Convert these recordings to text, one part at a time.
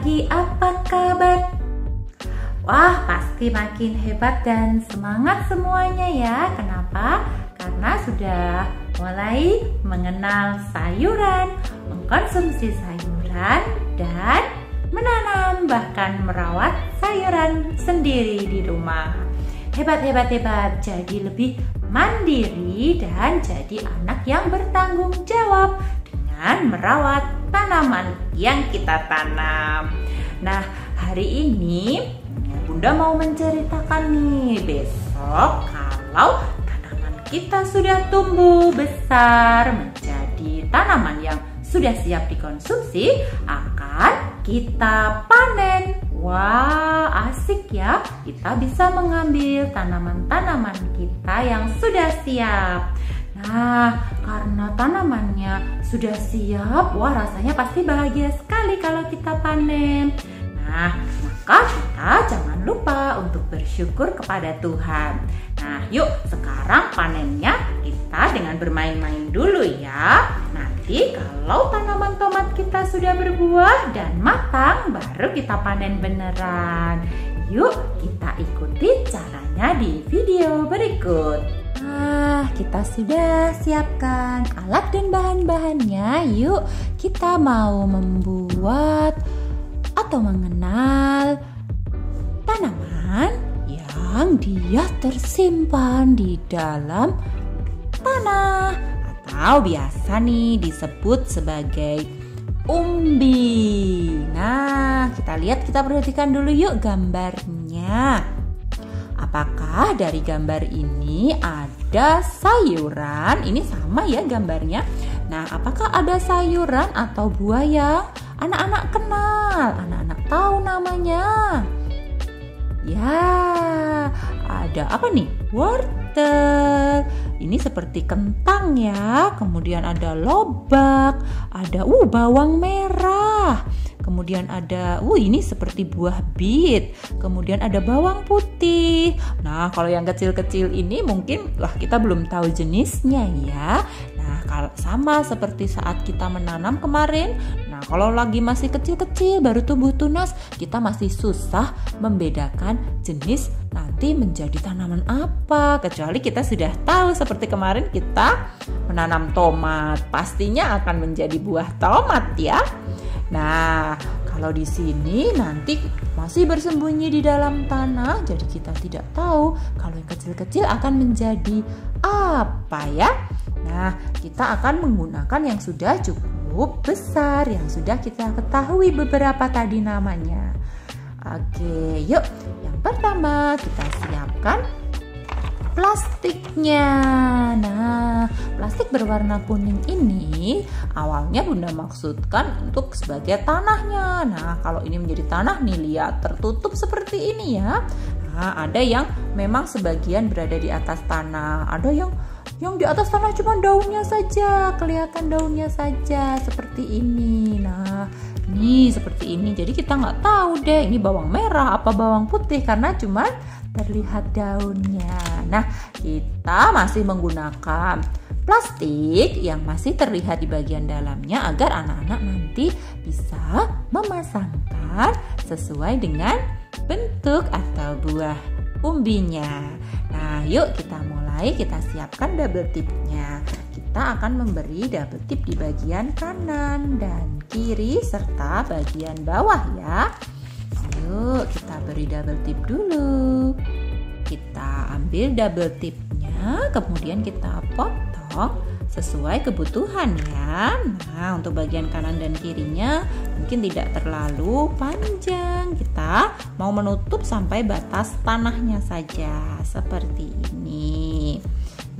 pagi, apa kabar? Wah, pasti makin hebat dan semangat semuanya ya. Kenapa? Karena sudah mulai mengenal sayuran, mengkonsumsi sayuran, dan menanam bahkan merawat sayuran sendiri di rumah. Hebat. Jadi lebih mandiri dan jadi anak yang bertanggung jawab dengan merawat tanaman yang kita tanam. Nah, hari ini Bunda mau menceritakan nih, besok kalau tanaman kita sudah tumbuh besar menjadi tanaman yang sudah siap dikonsumsi, akan kita panen. Wah, asik ya. Kita bisa mengambil tanaman-tanaman kita yang sudah siap. Nah, karena tanamannya sudah siap, wah rasanya pasti bahagia sekali kalau kita panen. Nah, maka kita jangan lupa untuk bersyukur kepada Tuhan. Nah, yuk sekarang panennya kita dengan bermain-main dulu ya. Nanti kalau tanaman tomat kita sudah berbuah dan matang, baru kita panen beneran. Yuk kita ikuti caranya di video berikut. Nah, kita sudah siapkan alat dan bahan-bahannya. Yuk kita mau membuat atau mengenal tanaman yang dia tersimpan di dalam tanah atau biasa nih disebut sebagai umbi. Nah, kita perhatikan dulu yuk gambarnya. Apakah dari gambar ini ada sayuran? Ini sama ya gambarnya. Nah, apakah ada sayuran atau buah yang anak-anak kenal? Anak-anak tahu namanya? Ya, ada apa nih? Wortel. Ini seperti kentang ya. Kemudian ada lobak, ada bawang merah. Kemudian ada ini seperti buah bit. Kemudian ada bawang putih. Nah, kalau yang kecil-kecil ini mungkin kita belum tahu jenisnya ya. Nah, kalau sama seperti saat kita menanam kemarin. Nah, kalau lagi masih kecil-kecil baru tumbuh tunas, kita masih susah membedakan jenis nanti menjadi tanaman apa. Kecuali kita sudah tahu seperti kemarin kita menanam tomat, pastinya akan menjadi buah tomat ya. Nah, kalau di sini nanti masih bersembunyi di dalam tanah, jadi kita tidak tahu kalau yang kecil-kecil akan menjadi apa ya. Nah, kita akan menggunakan yang sudah cukup besar, yang sudah kita ketahui beberapa tadi namanya. Oke, yuk. Yang pertama kita siapkan plastiknya. Nah, plastik berwarna kuning ini awalnya Bunda maksudkan untuk sebagai tanahnya. Nah, kalau ini menjadi tanah nih, lihat tertutup seperti ini ya. Nah, ada yang memang sebagian berada di atas tanah, ada yang di atas tanah cuma daunnya saja, kelihatan daunnya saja seperti ini. Nah, ini seperti ini. Jadi kita nggak tahu deh ini bawang merah apa bawang putih karena cuma terlihat daunnya. Nah, kita masih menggunakan plastik yang masih terlihat di bagian dalamnya agar anak-anak nanti bisa memasangkan sesuai dengan bentuk atau buah umbinya. Nah, yuk kita mulai, kita siapkan double tipnya. Kita akan memberi double tip di bagian kanan dan kiri serta bagian bawah ya. Yuk kita beri double tip dulu. Kita ambil double tipnya, kemudian kita potong sesuai kebutuhan ya. Nah, untuk bagian kanan dan kirinya mungkin tidak terlalu panjang. Kita mau menutup sampai batas tanahnya saja seperti ini.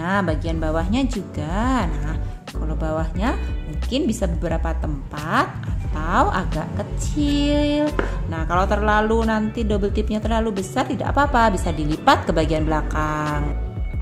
Nah, bagian bawahnya juga. Nah, kalau bawahnya mungkin bisa beberapa tempat atau agak kecil. Nah, kalau terlalu nanti double tipnya terlalu besar tidak apa-apa, bisa dilipat ke bagian belakang.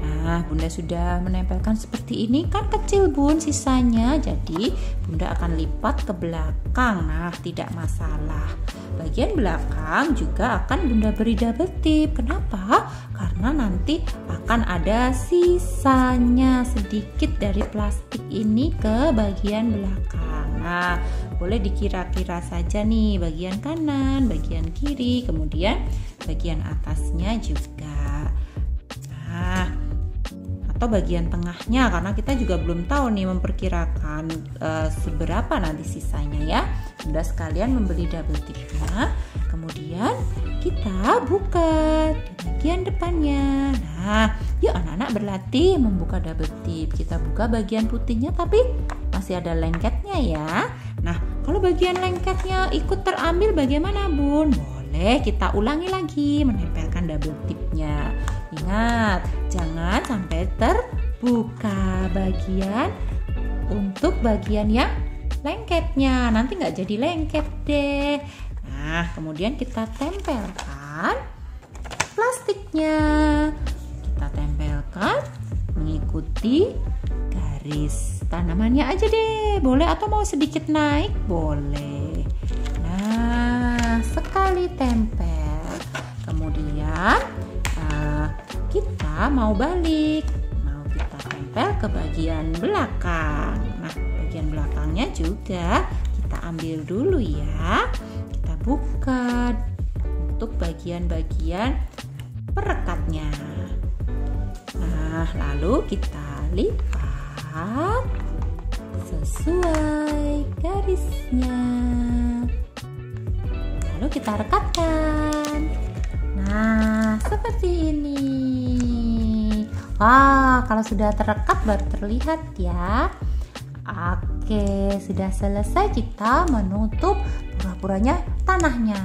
Nah, Bunda sudah menempelkan seperti ini, kan kecil Bun sisanya, jadi Bunda akan lipat ke belakang. Nah, tidak masalah. Bagian belakang juga akan Bunda beri double tip. Kenapa? Karena nanti akan ada sisanya sedikit dari plastik ini ke bagian belakang. Nah, boleh dikira-kira saja nih, bagian kanan, bagian kiri, kemudian bagian atasnya juga. Nah, atau bagian tengahnya, karena kita juga belum tahu nih memperkirakan seberapa nanti sisanya ya. Bunda sekalian membeli double tipnya, kemudian kita buka di bagian depannya. Nah, yuk anak-anak berlatih membuka double tip. Kita buka bagian putihnya tapi masih ada lengketnya ya. Nah, kalau bagian lengketnya ikut terambil bagaimana Bun? Boleh kita ulangi lagi menempelkan double tipnya. Ingat, jangan sampai terbuka bagian untuk bagian yang lengketnya, nanti nggak jadi lengket deh. Nah, kemudian kita tempelkan plastiknya. Kita tempelkan mengikuti garis tanamannya aja deh. Boleh atau mau sedikit naik? Boleh. Nah, sekali tempel. Kemudian kita mau balik. Mau kita tempel ke bagian belakang. Nah, bagian belakangnya juga kita ambil dulu ya. Kita buka untuk bagian-bagian perekatnya. Nah, lalu kita lipat sesuai garisnya. Lalu kita rekatkan. Nah, seperti ini. Wah, kalau sudah terekat baru terlihat ya. Oke, sudah selesai kita menutup pura-puranya tanahnya.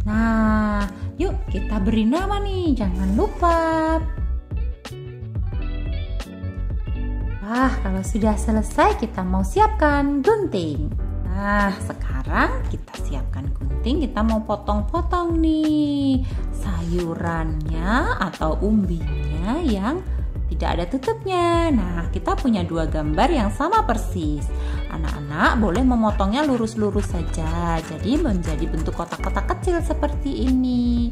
Nah, yuk kita beri nama nih, jangan lupa. Wah, kalau sudah selesai kita mau siapkan gunting. Nah, sekarang kita siapkan gunting, kita mau potong-potong nih sayurannya atau umbinya yang tidak ada tutupnya. Nah, kita punya dua gambar yang sama persis. Anak-anak boleh memotongnya lurus-lurus saja, jadi menjadi bentuk kotak-kotak kecil seperti ini.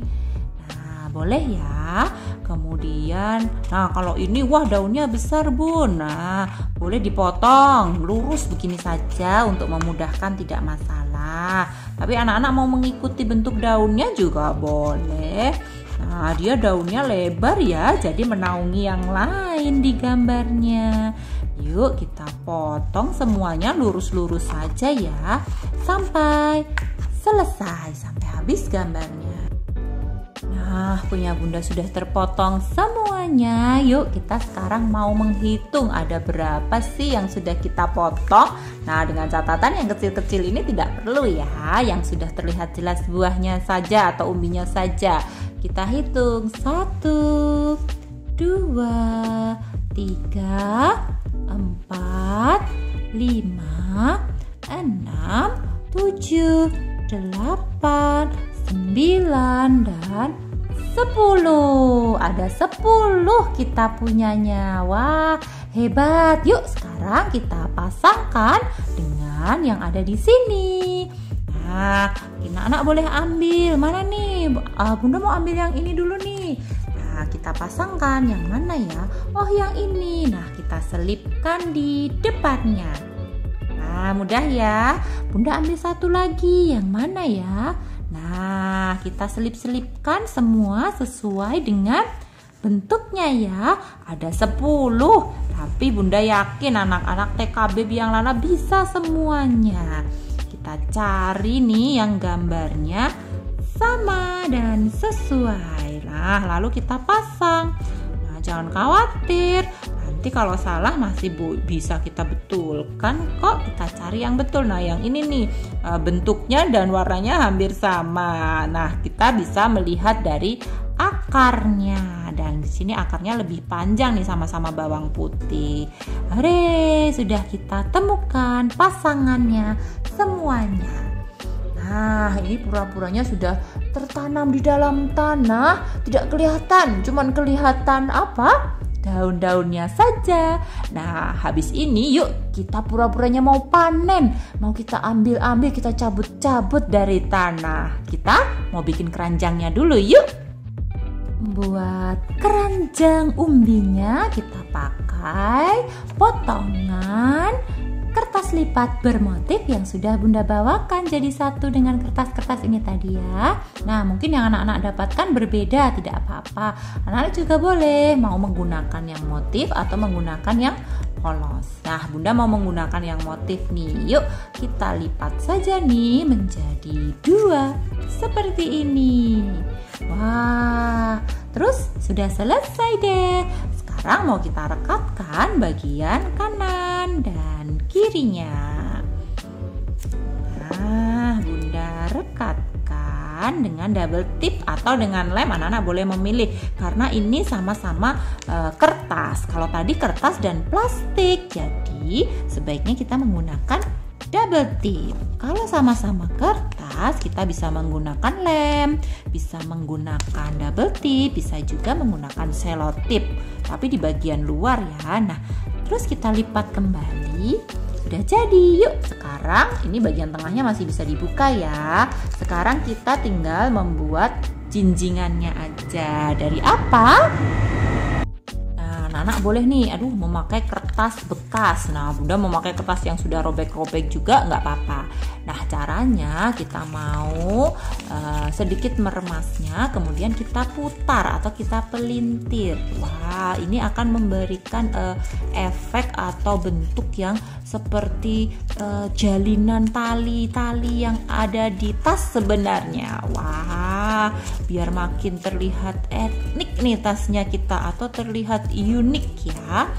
Nah, boleh ya. Kemudian, nah kalau ini wah daunnya besar Bun. Nah, boleh dipotong lurus begini saja untuk memudahkan, tidak masalah. Tapi anak-anak mau mengikuti bentuk daunnya juga boleh. Nah, dia daunnya lebar ya, jadi menaungi yang lain di gambarnya. Yuk kita potong semuanya lurus-lurus saja ya, sampai selesai, sampai habis gambarnya. Nah, punya Bunda sudah terpotong semuanya. Yuk kita sekarang mau menghitung ada berapa sih yang sudah kita potong. Nah, dengan catatan yang kecil-kecil ini tidak perlu ya, yang sudah terlihat jelas buahnya saja atau umbinya saja. Kita hitung 1, 2, 3, 4, 5, 6, 7, 8, 9, dan 10. Ada 10 kita punyanya. Wah, hebat. Yuk sekarang kita pasangkan dengan yang ada di sini. Nah, anak-anak boleh ambil. Mana nih? Bunda mau ambil yang ini dulu nih. Nah, kita pasangkan yang mana ya? Oh, yang ini. Nah, kita selipkan di depannya. Nah, mudah ya. Bunda ambil satu lagi. Yang mana ya? Nah, kita selip-selipkan semua sesuai dengan bentuknya ya. Ada 10. Tapi Bunda yakin anak-anak TKB Biang Lala bisa semuanya. Kita cari nih yang gambarnya sama dan sesuai. Nah, lalu kita pasang. Nah, jangan khawatir. Nanti kalau salah masih bisa kita betulkan kok. Kita cari yang betul. Nah, yang ini nih bentuknya dan warnanya hampir sama. Nah, kita bisa melihat dari akarnya. Dan di sini akarnya lebih panjang nih, sama-sama bawang putih. Hore, sudah kita temukan pasangannya semuanya. Nah, ini pura-puranya sudah tertanam di dalam tanah, tidak kelihatan, cuman kelihatan apa? Daun-daunnya saja. Nah, habis ini yuk kita pura-puranya mau panen. Mau kita ambil-ambil, kita cabut-cabut dari tanah. Kita mau bikin keranjangnya dulu yuk. Buat keranjang umbinya kita pakai potongan kertas lipat bermotif yang sudah Bunda bawakan jadi satu dengan kertas-kertas ini tadi ya. Nah, mungkin yang anak-anak dapatkan berbeda, tidak apa-apa. Anak-anak juga boleh mau menggunakan yang motif atau menggunakan yang polos. Nah, Bunda mau menggunakan yang motif nih. Yuk, kita lipat saja nih menjadi 2 seperti ini. Wah, terus sudah selesai deh. Sekarang mau kita rekatkan bagian kanan dan kirinya. Nah, Bunda rekatkan dengan double tip atau dengan lem. Anak-anak boleh memilih karena ini sama-sama kertas. Kalau tadi kertas dan plastik, jadi sebaiknya kita menggunakan double tip. Kalau sama-sama kertas, kita bisa menggunakan lem, bisa menggunakan double tip, bisa juga menggunakan selotip, tapi di bagian luar ya. Nah, terus kita lipat kembali. Sudah jadi. Yuk, sekarang ini bagian tengahnya masih bisa dibuka ya. Sekarang kita tinggal membuat jinjingannya aja. Dari apa? Anak boleh nih, memakai kertas bekas. Nah, Bunda memakai kertas yang sudah robek-robek juga nggak apa-apa. Nah, caranya kita mau sedikit meremasnya, kemudian kita putar atau kita pelintir. Wah, ini akan memberikan efek atau bentuk yang seperti jalinan tali-tali yang ada di tas sebenarnya. Wah, biar makin terlihat etnik nih tasnya kita atau terlihat unik ya.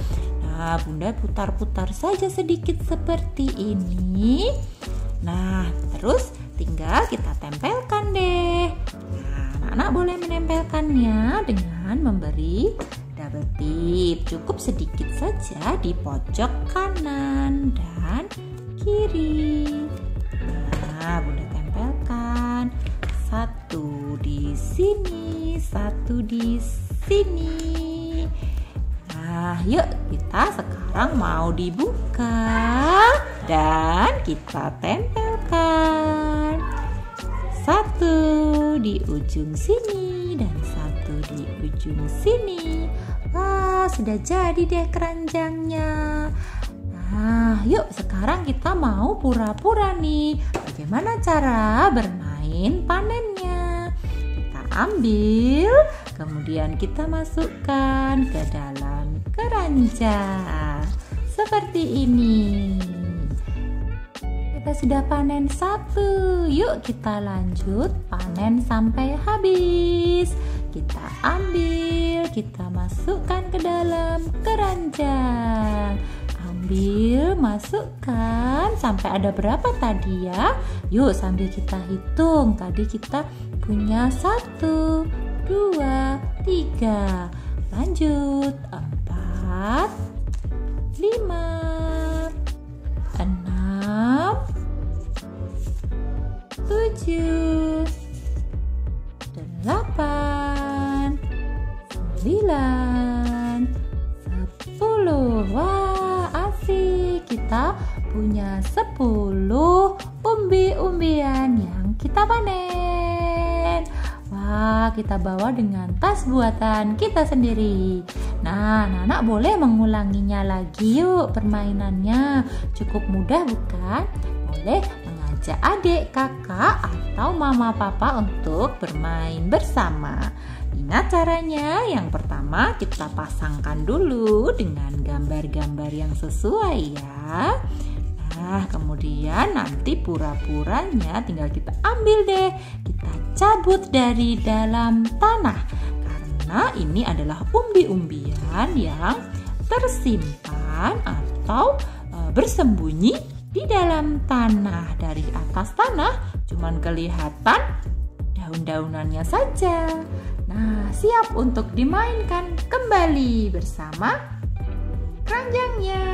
Nah, Bunda putar-putar saja sedikit seperti ini. Nah, terus tinggal kita tempelkan deh. Nah, anak-anak boleh menempelkannya dengan memberi double tip. Cukup sedikit saja di pojok kanan dan kiri. Nah, Bunda tempelkan. Satu di sini, satu di sini. Nah, yuk kita sekarang mau dibuka dan kita tempelkan. Satu di ujung sini dan satu di ujung sini. Wah, sudah jadi deh keranjangnya. Nah, yuk sekarang kita mau pura-pura nih. Bagaimana cara bermain panennya? Kita ambil, kemudian kita masukkan ke dalam keranjang seperti ini. Kita sudah panen satu. Yuk kita lanjut panen sampai habis. Kita ambil, kita masukkan ke dalam keranjang. Ambil, masukkan sampai ada berapa tadi ya? Yuk sambil kita hitung. Tadi kita punya 1, 2, 3. Lanjut 4, 5, 6, 7, 8, 9, 10. Wah, asik. Kita punya 10 umbi-umbian yang kita panen. Wah, kita bawa dengan tas buatan kita sendiri. Nah, anak-anak boleh mengulanginya lagi yuk permainannya. Cukup mudah bukan? Boleh mengajak adik, kakak, atau mama papa untuk bermain bersama. Ingat caranya, yang pertama kita pasangkan dulu dengan gambar-gambar yang sesuai ya. Nah, kemudian nanti pura-puranya tinggal kita ambil deh. Kita cabut dari dalam tanah. Karena ini adalah umbi-umbian yang tersimpan atau bersembunyi di dalam tanah. Dari atas tanah cuman kelihatan daun-daunannya saja. Nah, siap untuk dimainkan kembali bersama keranjangnya.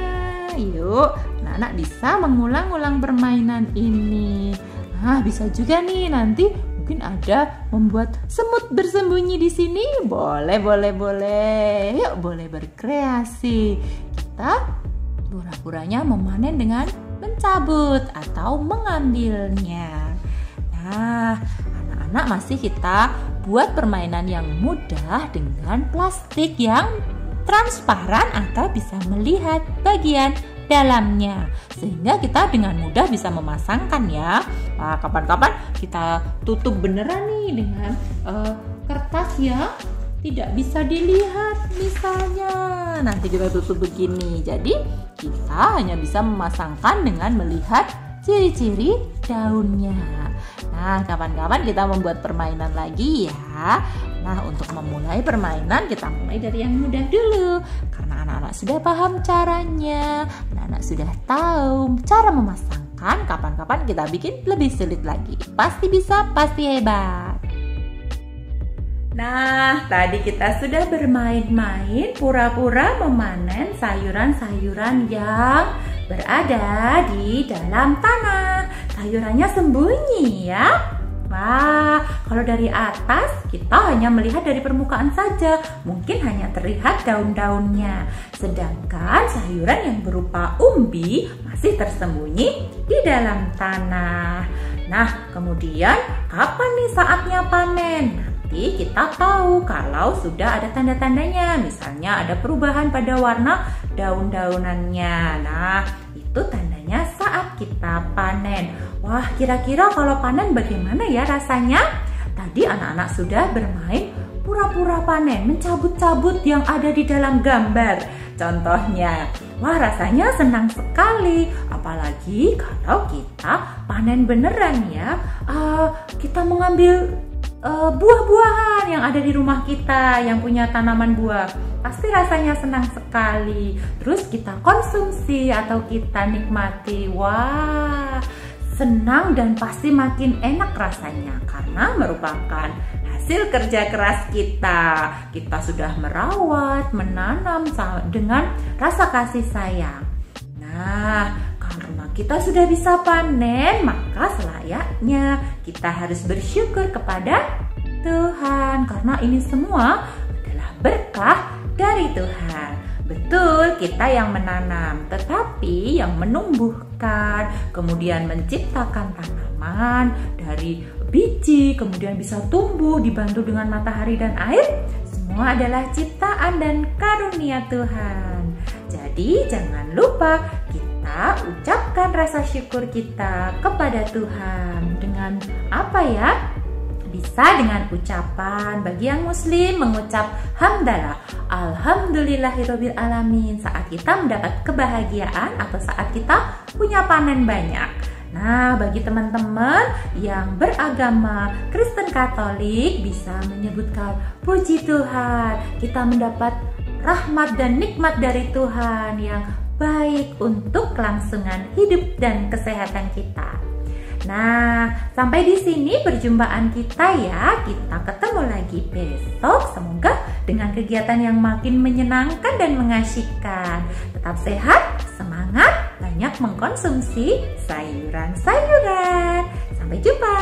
Yuk, anak-anak bisa mengulang-ulang permainan ini. Nah, bisa juga nih nanti mungkin ada membuat semut bersembunyi di sini. Boleh. Yuk, boleh berkreasi. Kita pura-puranya memanen dengan mencabut atau mengambilnya. Nah, anak-anak masih kita buat permainan yang mudah dengan plastik yang transparan atau bisa melihat bagian dalamnya, sehingga kita dengan mudah bisa memasangkan ya. Nah, kapan-kapan kita tutup beneran nih dengan kertas ya, tidak bisa dilihat misalnya. Nanti kita tutup begini. Jadi kita hanya bisa memasangkan dengan melihat ciri-ciri daunnya. Nah, kapan-kapan kita membuat permainan lagi ya. Nah, untuk memulai permainan kita mulai dari yang mudah dulu. Karena anak-anak sudah paham caranya, anak-anak sudah tahu cara memasangkan. Kapan-kapan kita bikin lebih sulit lagi. Pasti bisa, pasti hebat. Nah, tadi kita sudah bermain-main pura-pura memanen sayuran-sayuran yang berada di dalam tanah. Sayurannya sembunyi ya. Wah, kalau dari atas kita hanya melihat dari permukaan saja. Mungkin hanya terlihat daun-daunnya. Sedangkan sayuran yang berupa umbi masih tersembunyi di dalam tanah. Nah, kemudian kapan nih saatnya panen? Nanti kita tahu kalau sudah ada tanda-tandanya. Misalnya ada perubahan pada warna daun-daunannya. Nah, itu tandanya saat kita panen. Wah, kira-kira kalau panen bagaimana ya rasanya? Tadi anak-anak sudah bermain pura-pura panen, mencabut-cabut yang ada di dalam gambar. Contohnya, wah rasanya senang sekali. Apalagi kalau kita panen beneran ya. Kita mengambil buah-buahan yang ada di rumah kita yang punya tanaman buah, pasti rasanya senang sekali. Terus kita konsumsi atau kita nikmati, wah senang dan pasti makin enak rasanya karena merupakan hasil kerja keras kita. Kita sudah merawat, menanam dengan rasa kasih sayang. Nah, karena kita sudah bisa panen, maka selayaknya kita harus bersyukur kepada Tuhan. Karena ini semua adalah berkah dari Tuhan. Betul, kita yang menanam, tetapi yang menumbuhkan, kemudian menciptakan tanaman dari biji, kemudian bisa tumbuh dibantu dengan matahari dan air, semua adalah ciptaan dan karunia Tuhan. Jadi jangan lupa kita ucapkan rasa syukur kita kepada Tuhan. Dengan apa ya? Bisa dengan ucapan, bagi yang muslim mengucap hamdalah, alhamdulillahirabbil alamin, saat kita mendapat kebahagiaan atau saat kita punya panen banyak. Nah, bagi teman-teman yang beragama Kristen Katolik bisa menyebutkan puji Tuhan, kita mendapat rahmat dan nikmat dari Tuhan yang baik untuk kelangsungan hidup dan kesehatan kita. Nah, sampai di sini perjumpaan kita ya. Kita ketemu lagi besok. Semoga dengan kegiatan yang makin menyenangkan dan mengasyikkan. Tetap sehat, semangat, banyak mengkonsumsi sayuran-sayuran. Sampai jumpa.